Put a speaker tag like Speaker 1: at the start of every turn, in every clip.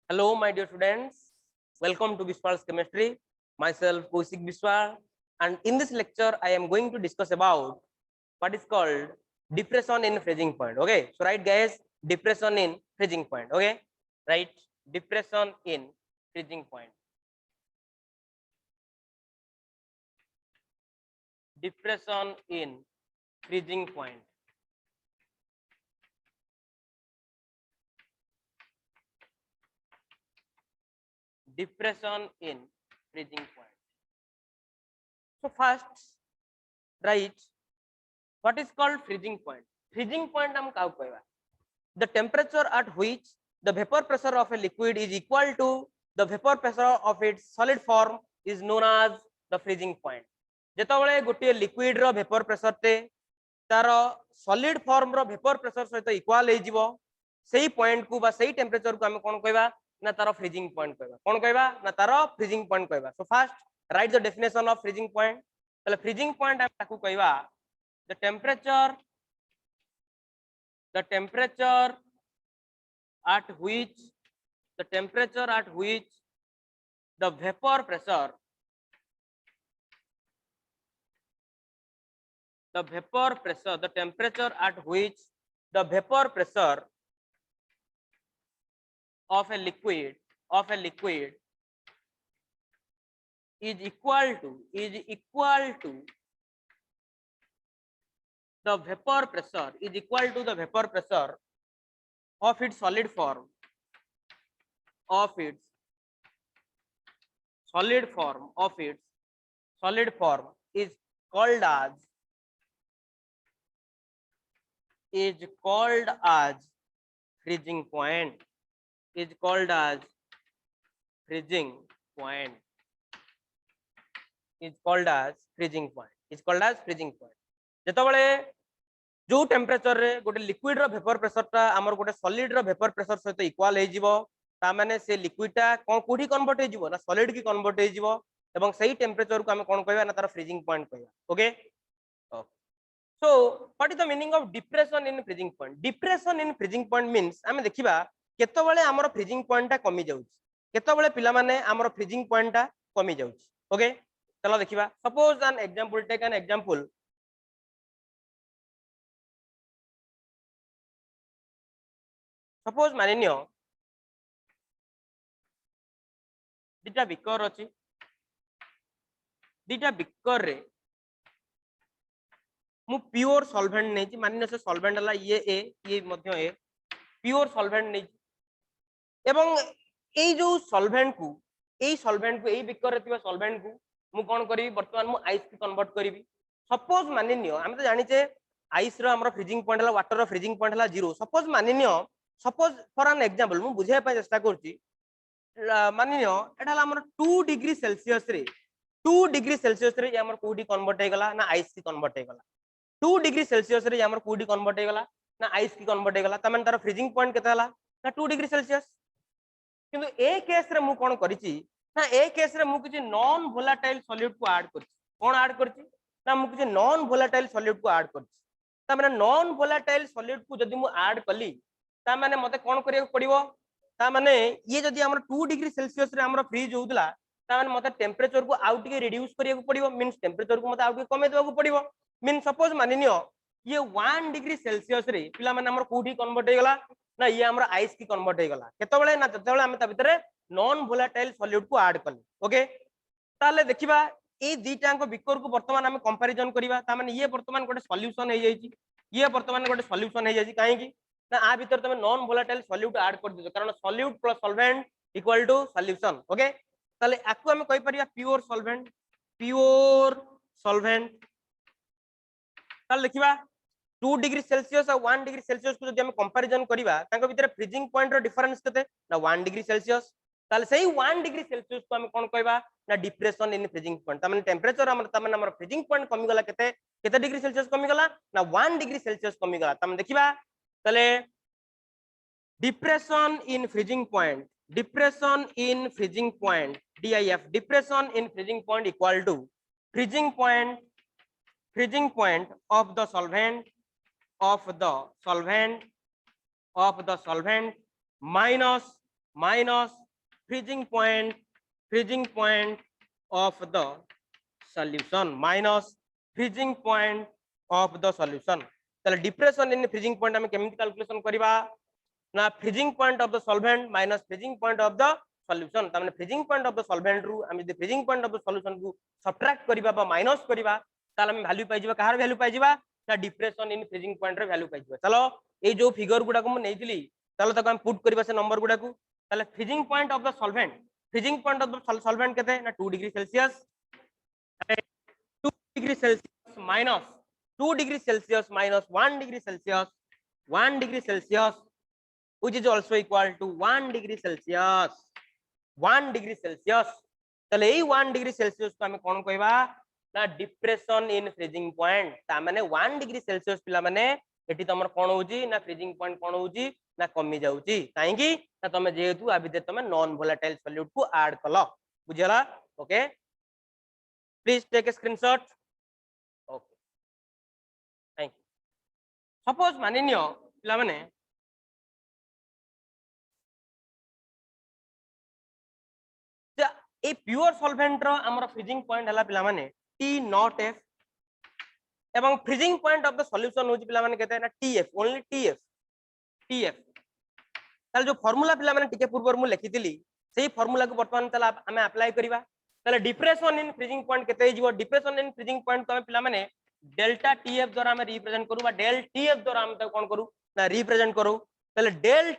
Speaker 1: Hello, my dear students. Welcome to Biswal's Chemistry. Myself, Kaushik Biswal. And in this lecture, I am going to discuss about what is called depression in freezing point. Okay. So, right, guys, depression in freezing point. Okay. Right. Depression in freezing point. Depression in freezing point. Depression in freezing point. So first, right, what is called freezing point? Freezing point हम cow कहवा? The temperature at which the vapor pressure of a liquid is equal to the vapor pressure of its solid form is known as the freezing point. जेतबले गोटे liquid रो vapour pressure टे तार solid form रो vapour pressure सहित equal हे जिवो सेही point को बा सेही temperature को हम कोन कहबा ना तार फ्रीजिंग पॉइंट कहबा कोन कहबा ना तार फ्रीजिंग पॉइंट कहबा so first right the definition of freezing point तले फ्रीजिंग पॉइंट हम ताकू कहबा the temperature at which the temperature at which the vapor pressure the temperature at which the vapor pressure of a liquid is equal to the vapor pressure of its solid form is called as freezing point. जेतबले जो temperature रे गोटे liquid रो vapour pressure टा हमर गोटे solid रो vapour pressure सहित equal हे जिवो ता माने से लिक्विड टा कोठी कन्वर्ट हे जिवो ना सॉलिड की कन्वर्ट हे जिवो एवं सही टेम्परेचर को हम कोन कहबा ना तार फ्रीजिंग पॉइंट कहबा okay so what is the meaning of depression in freezing point means हम देखिबा केतबेले हमर फ्रीजिंग पॉइंट टा कमी जाउछ केतबेले पिला माने हमर फ्रीजिंग पॉइंट टा कमी जाउछ ओके चलो देखिबा suppose an example take an example suppose मानिनियो दिटा बिकर अछि दिटा बिकर रे मु प्योर सॉल्वेंट नै छी मानिनियो से सॉल्वेंट हला ये मध्य ए प्योर सॉल्वेंट नै एवं एई जो सॉल्वेंट को एई बिकर रे थिबा सॉल्वेंट को मु कोन करी वर्तमान मु आइस की कन्वर्ट करी सपोज मानिनियो हम तो जानि छे आइस रो हमर फ्रीजिंग पॉइंट हला वाटर रो फ्रीजिंग पॉइंट हला 0 सपोज मानिनियो सपोज फॉर एन एग्जांपल मु बुझाय पय चेष्टा करची मानिनियो एटा हला हमर 2 डिग्री सेल्सियस रे हमर कोडी कन्वर्ट हे गला ना आइस की कन्वर्ट हे गला 2 डिग्री सेल्सियस रे हमर कोडी कन्वर्ट हे गला ना आइस की कन्वर्ट हे गला त माने तार फ्रीजिंग पॉइंट केते हला ना 2 डिग्री सेल्सियस किंतु ए केस रे मु कोन करिची ना ए केस रे मु किछि नॉन वोलेटाइल सॉल्यूट को ऐड करची कोन ऐड करची ना मु किछि नॉन वोलेटाइल सॉल्यूट को ऐड करची त माने नॉन वोलेटाइल सॉल्यूट को जदी मु ऐड कली ता माने मते कोन करिया पड़िबो ता माने ये जदी हमर 2 डिग्री सेल्सियस रे हमर फ्रीज होउतला ता माने मते टेंपरेचर को आउट के रिड्यूस करिया पड़िबो मींस टेंपरेचर को मते आउट के कमे देबा को पड़िबो मीन सपोज मानिनियो ये 1 डिग्री सेल्सियस रे पिला माने हमर कोठी कन्वर्ट हे गला ना ये हमर आइस की कन्वर्ट हे गला केतबेले ना तेतबेले हम ता भितरे नॉन वोलेटाइल सॉल्यूट को ऐड करले ओके ताले देखिबा ए दीटा को बिकर को वर्तमान हम कंपैरिजन करिबा ता माने ये वर्तमान गोटे सॉल्यूशन हे जाईची ये वर्तमान गोटे सॉल्यूशन हे जाईची काहे की ना आ भीतर तमे नॉन वोलेटाइल सॉल्यूट ऐड कर दियो कारण solute plus solvent equal to solution okay ताले आकु हम कहि परिया प्योर सॉल्वेंट ताले देखिबा 2 डिग्री सेल्सियस और 1 डिग्री सेल्सियस को जदि हम कंपैरिजन करिबा तांको भीतर फ्रीजिंग पॉइंट रो डिफरेंस केते ना 1 डिग्री सेल्सियस ताले सही 1 डिग्री सेल्सियस को हम कोन कहबा ना डिप्रेशन इन फ्रीजिंग पॉइंट त माने टेंपरेचर हमर फ्रीजिंग पॉइंट कमी गला केते डिग्री सेल्सियस कमी गला ना 1 डिग्री सेल्सियस कमी गला त हम देखिबा ताले depression in freezing point DIF depression in freezing point equal to freezing point of the solvent minus minus freezing point of the solution minus freezing point of the solution. ताले depression in freezing point हमें केमिति calculation करिबा ना freezing point of the solvent minus freezing point of the solution. तामने freezing point of the solvent रू हम यदि freezing point of the solution को subtract करिबा बा minus करिबा ताले हम वैल्यू पाइ जिबा कहार वैल्यू पाइ जिबा ना depression in freezing point रे वैल्यू पाइ जिबा. चलो ए जो फिगर गुडा को हम नेइतिली ताले तक हम पुट करिबा से नंबर गुडा को ताले freezing point of the solvent केते ना 2 degree Celsius 2 degree Celsius minus 2 degree Celsius minus 1 degree Celsius 1 degree Celsius which is also equal to 1 degree Celsius 1 degree Celsius. तले 1 degree Celsius को हमें कौन कहबा ना डिप्रेशन इन फ्रीजिंग पॉइंट ता माने 1 degree Celsius पिला माने एठी तमर कोन होउची ना फ्रीजिंग पॉइंट कोन होउची ना कमी जाउची काहे की ना तमे जेहेतु आ भितर तमे नॉन वोलेटाइल सॉल्यूट को ऐड कलो बुझियला. Okay please take a screenshot. Okay thank you. Suppose मानिनियो पिला माने ए प्योर सॉल्वेंट रो हमर फ्रीजिंग पॉइंट हला पिला माने T नॉट F एवं freezing point of the solution होची पिला माने कहते हैं ना TF ओनली TF ताले जो फार्मूला पिला माने टिके पूर्व मु लिखितिली सेही फार्मूला को वर्तमान तला हमें अप्लाई करिवा. ताले डिप्रेशन इन फ्रीजिंग पॉइंट केते जीवो डिप्रेशन इन फ्रीजिंग पॉइंट तो पिला माने डेल्टा TF द्वारा हम रिप्रेजेंट करू बा डेल TF द्वारा हम कोन करू ना रिप्रेजेंट करू. ताले del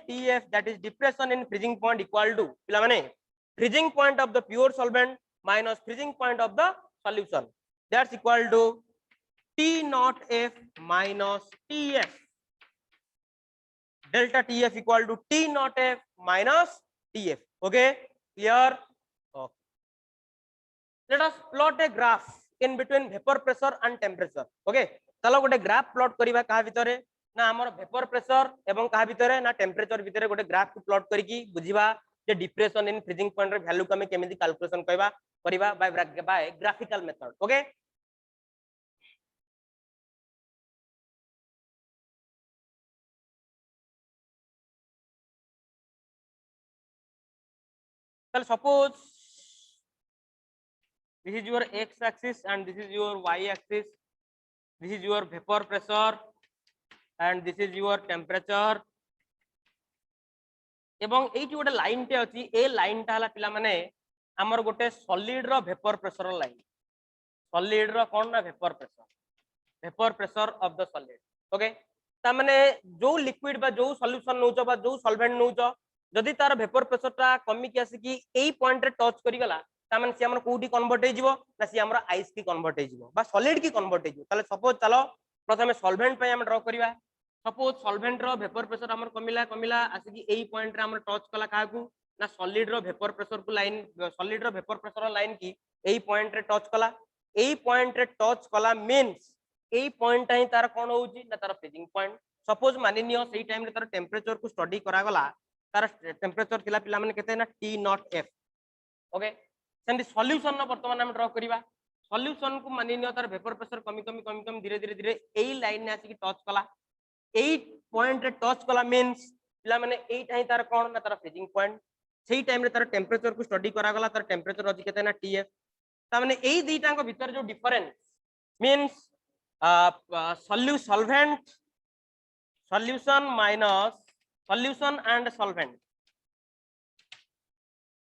Speaker 1: TF that is depression in freezing point equal to पिला माने freezing point of the pure solvent minus freezing point of the solution that's equal to T naught F minus TF. Delta TF equal to T naught F minus TF. Okay, clear? Okay. Let us plot a graph in between vapor pressure and temperature. Okay, चलो गोटे graph plot करिबा का भितरे ना हमर vapour pressure एवं कहा भितरे ना टेम्परेचर भितरे गोटे ग्राफ को प्लॉट करिकी बुझिबा जे डिप्रेशन इन फ्रीजिंग पॉइंट रे वैल्यू को हमें केमिति कैलकुलेशन करिबा बाय ग्राफिकल मेथड. ओके चल suppose this is your x axis and this is your y axis, this is your vapor pressure and this is your temperature एवं एठी गोटे line टे अछि ए लाइन टा हला पिला माने हमर गोटे सॉलिड रो वेपर प्रेशर लाइन सॉलिड रो कोन ना vapour pressure of the solid. Okay ता माने जो लिक्विड बा जो सॉल्यूशन नउचो बा जो सॉल्वेंट नउचो जदि तार वेपर प्रेशर टा कमी के आसी कि एई पॉइंट रे टच करि गला ता माने सी हमर कोठी कन्वर्ट हे जिवो ना सी हमर आइस की कन्वर्ट हे जिवो बा सॉलिड की कन्वर्ट हे जिवो. ताले सपोज चलो प्रथमे सॉल्वेंट पे हम ड्रा करिवा. सपोज सॉल्वेंट रो वेपर प्रेशर हमर कमिला आसी कि एई पॉइंट रे हमर टच कला काकू ना सॉलिड रो वेपर प्रेशर को लाइन सॉलिड रो वेपर प्रेशर लाइन की एई पॉइंट रे टच कला. एई पॉइंट रे टच कला मींस एई पॉइंट ही तार कोन होउची ना तार फ्रीजिंग पॉइंट. सपोज मानिनियो सेही टाइम रे तार टेम्परेचर को स्टडी करा गला तार टेम्परेचर थिला पिला माने केते ना T नॉट F. ओके सेंदी सॉल्यूशन न वर्तमान हम ड्रा करिवा. सॉल्यूशन को मानिनियो तार वेपर प्रेशर कमी धीरे धीरे एई लाइन ने आसी कि टच कला 8 पॉइंट रे टच कला मींस पिला माने 8 ही तार कोन ना तार फ्रीजिंग पॉइंट. सेही टाइम रे तार टेम्परेचर को स्टडी करा गला तार टेम्परेचर अछि केते ना TF. ता माने एई दुईटा को भीतर जो difference means solution minus solution and solvent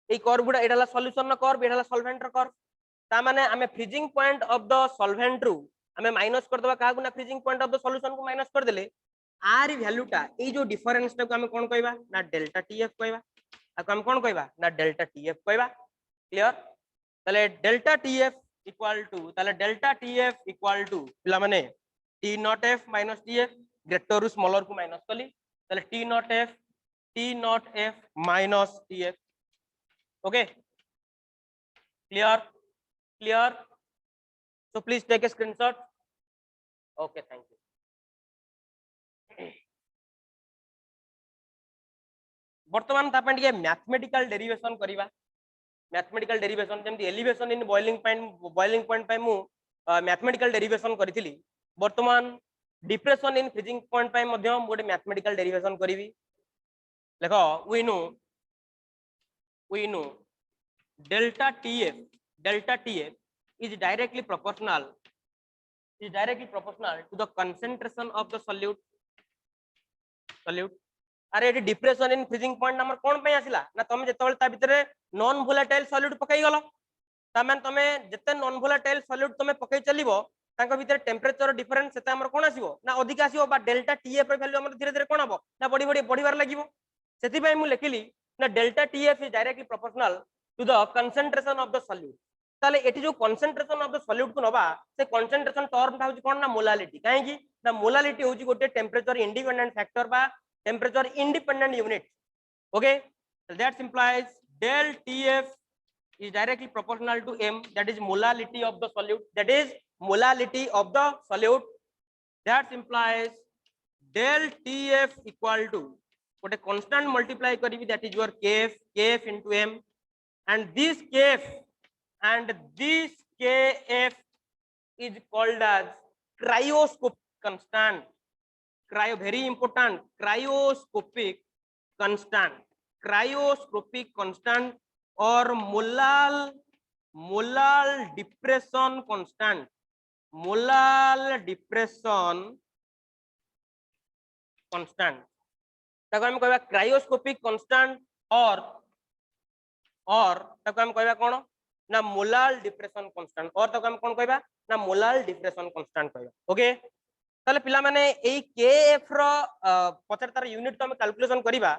Speaker 1: ए कर्व गुडा एडाला सॉल्यूशन न कर्व एडाला सॉल्वेंट र कर्व. ता माने हमें freezing point of the solvent रू हमें माइनस कर देबा कागु ना freezing point of the solution को माइनस कर देले आर वैल्यू टा ए जो डिफरेंस टा को हमें कोन कहबा ना डेल्टा TF कहबा. आ हम कोन कहबा ना डेल्टा TF कहबा. क्लियर? तले डेल्टा TF इक्वल टू पिला माने T not F minus TF greater रु स्मॉलर को माइनस कली तले T not F minus TF. Okay clear so please take a screenshot. Okay thank you. वर्तमान तापन टिके मैथमेटिकल डेरिवेशन करिवा. मैथमेटिकल डेरिवेशन जेमति एलिवेशन इन बॉइलिंग पॉइंट पे मु मैथमेटिकल डेरिवेशन करिथिली. वर्तमान डिप्रेशन इन फ्रीजिंग पॉइंट पे मध्य गोटे मैथमेटिकल डेरिवेशन करिवि. देखो we know delta TF is directly proportional to the concentration of the solute अरे ये depression in freezing point number कोन पे आसिला ना तुम जेतबेल ता भितरे नॉन वोलेटाइल सॉल्यूट पकई गलो तामेन तुमे जते नॉन वोलेटाइल सॉल्यूट तुमे पकई चलिबो तांको भितर टेंपरेचर डिफरेंस सेता हमर कोन आसीबो ना अधिक आसीबो बा डेल्टा टीएफ रे वैल्यू हमर धीरे धीरे कोन हबो ना बढ़िबार लागिबो सेति पय मु लेखिली ना delta TF is directly proportional to the concentration of the solute ताले एटी जो कंसंट्रेशन ऑफ द सॉल्यूट को नबा से कंसंट्रेशन टर्म ता होची कोन ना मोलालिटी काहे की ना मोलालिटी होची गोटे टेंपरेचर इंडिपेंडेंट फैक्टर बा temperature independent unit. Okay, so that implies del TF is directly proportional to m, that is molality of the solute, that implies del TF equal to what a constant multiply karibi, that is your kf into m, and this kf is called as cryoscopic constant. Very important, cryoscopic constant or molal depression constant, ताको हम कहबा cryoscopic constant और ताको हम कहबा कोन ना molal depression constant और ताको हम कोन कहबा ना मोलाल डिप्रेशन कांस्टेंट कहबा। ओके, ताले पिला माने एई केएफ रो पचर तार यूनिट तो हम कैलकुलेशन करिबा।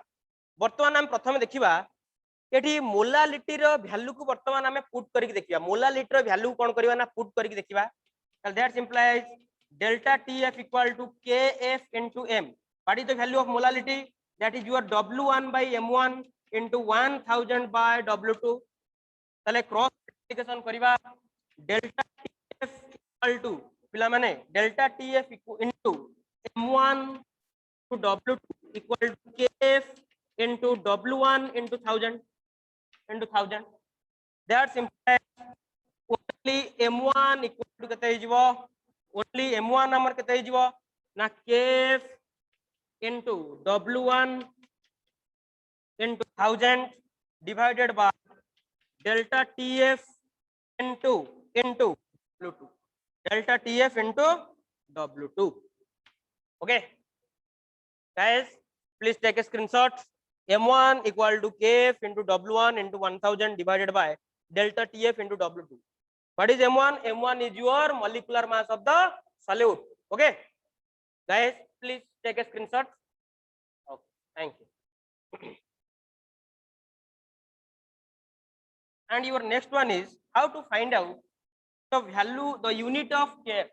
Speaker 1: वर्तमान हम प्रथम देखिबा एठी मोलालिटी रो वैल्यू को वर्तमान हम पुट करके देखिबा। मोलालिटी रो वैल्यू कोन करबा ना पुट करके देखिबा। That implies delta TF equal to KF into M. What is the value of molality? That is your W1 by M1 into 1000 by W2। ताले क्रॉस मल्टीप्लिकेशन करिबा डेल्टा टीएफ इक्वल टू पिला माने delta TF into M1 to W2 equal to KF into W1 into 1000 That implies only M1 equal to kete hijibo, only M1 number kete hijibo na KF into W1 into 1000 divided by delta TF into W2, delta TF into W2. Okay guys, please take a screenshot. M1 equal to KF into W1 into 1000 divided by delta TF into W2. What is M1? M1 is your molecular mass of the solute. Okay guys, please take a screenshot. Okay, thank you. And your next one is how to find out the value, the unit of KF.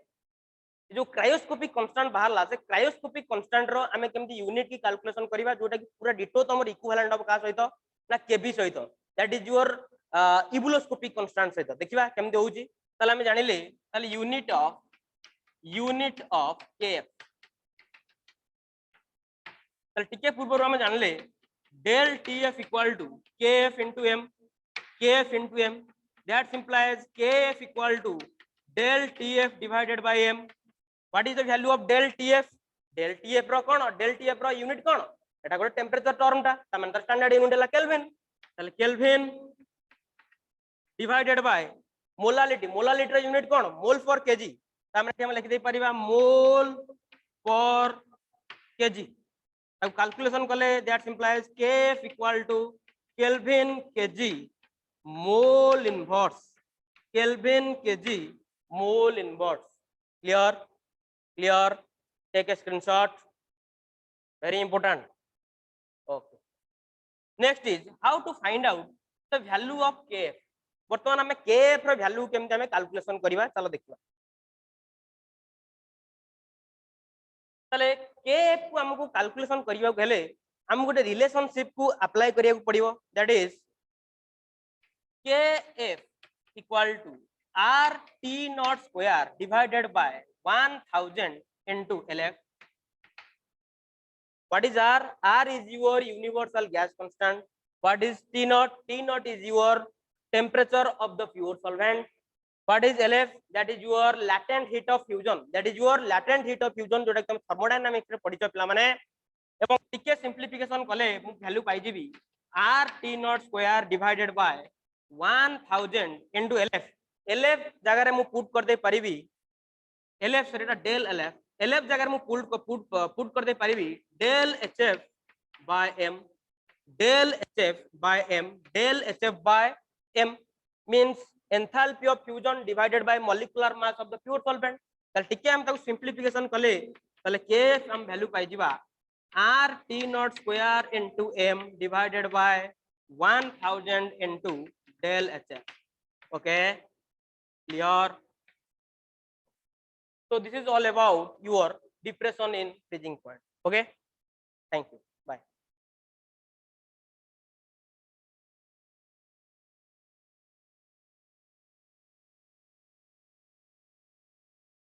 Speaker 1: जो cryoscopic constant बाहरला से cryoscopic constant रो हमें केमती unit की calculation करिबा जोटा कि पूरा ditto तमर इक्विवेलेंट ऑफ का सहित ना केबी सहित, दैट इज योर इबुलोस्कोपिक कांस्टेंट सहित देखिबा केमती होउची। ताले हम जानिले ताले यूनिट ऑफ केएफ ताले टिके पूर्व हम जानिले del TF equal to KF into M, that implies KF equal to del TF divided by m. What is the value of del TF? Del TF रो कोन, del TF रो unit कोन, एटा गोटे टेंपरेचर टर्म ता तमन तर standard unit ला केल्विन। ताले kelvin divided by molality, molality रो यूनिट कोन, मोल फॉर केजी। तमन हम लिख दे परिबा मोल फॉर केजी। अब कैलकुलेशन कले that implies kf equal to kelvin KG mole inverse, kelvin KG mole inverse. clear, take a screenshot, very important. Okay, next is how to find out the value of kf. वर्तमान हमें kf रो value केमते हमें calculation करिबा, चलो देखिबा। तले kf को हमको calculation करिबा हेले हम गोटे रिलेशनशिप को अप्लाई करिया को पड़िबो, that is kf equal to RT naught square divided by 1000 into LF. What is R? R is your universal gas constant. What is T naught? T naught is your temperature of the pure solvent. What is LF? That is your latent heat of fusion. That is your latent heat of fusion जोटा कि हम thermodynamics रे पढिछो पिला माने एवं टिके simplification कले मु वैल्यू पाई जीबी r t naught square divided by 1000 into lf lf जगह रे मु पुट कर दे परिबी lf सर एटा डेल lf lf जगह रे मु पुट कर दे परिबी del hf by m del hf by m del hf by m means enthalpy of fusion divided by molecular mass of the pure solvent ताले टिके हम ताको सिंप्लिफिकेशन कले ताले केस हम वैल्यू पाई जिबा r t naught square into m divided by 1000 into del hf okay clear so this is all about your depression in freezing point okay thank you